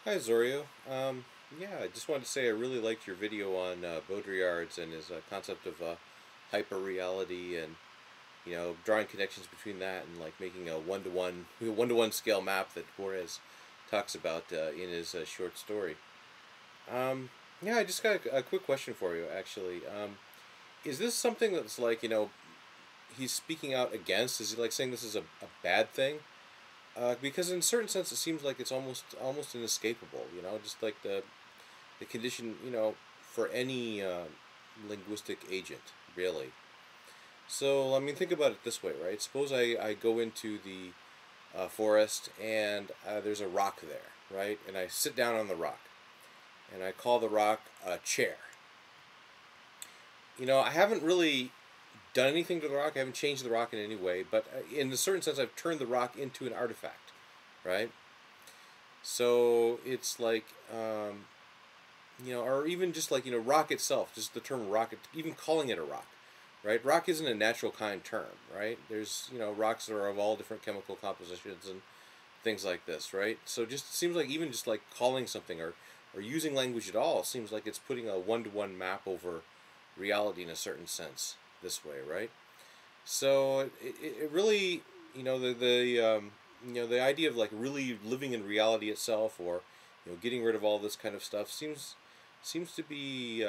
Hi Zorio. Yeah, I just wanted to say I really liked your video on Baudrillard's and his concept of hyperreality and drawing connections between that and like making a one-to-one scale map that Borges talks about in his short story. Um, yeah, I just got a quick question for you actually. Is this something that's like he's speaking out against? Is he like saying this is a bad thing? Because in a certain sense, it seems like it's almost inescapable. Just like the condition, for any linguistic agent, really. So I mean, think about it this way, right? Suppose I go into the forest and there's a rock there, right? And I sit down on the rock and I call the rock a chair. I haven't really done anything to the rock. I haven't changed the rock in any way, but in a certain sense, I've turned the rock into an artifact, right? So it's like, or even just like rock itself, just the term rock, even calling it a rock, right? Rock isn't a natural kind term, right? There's rocks that are of all different chemical compositions and things like this, right? So just seems like even just like calling something or using language at all seems like it's putting a one-to-one map over reality in a certain sense this way, right? So it really, the idea of like really living in reality itself, or getting rid of all this kind of stuff seems to be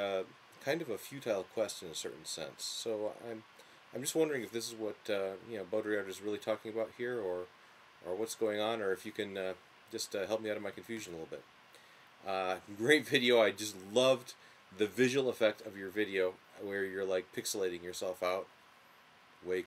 kind of a futile quest in a certain sense. So I'm just wondering if this is what Baudrillard is really talking about here, or what's going on, or if you can just help me out of my confusion a little bit. Great video. I just loved the visual effect of your video where you're like pixelating yourself out.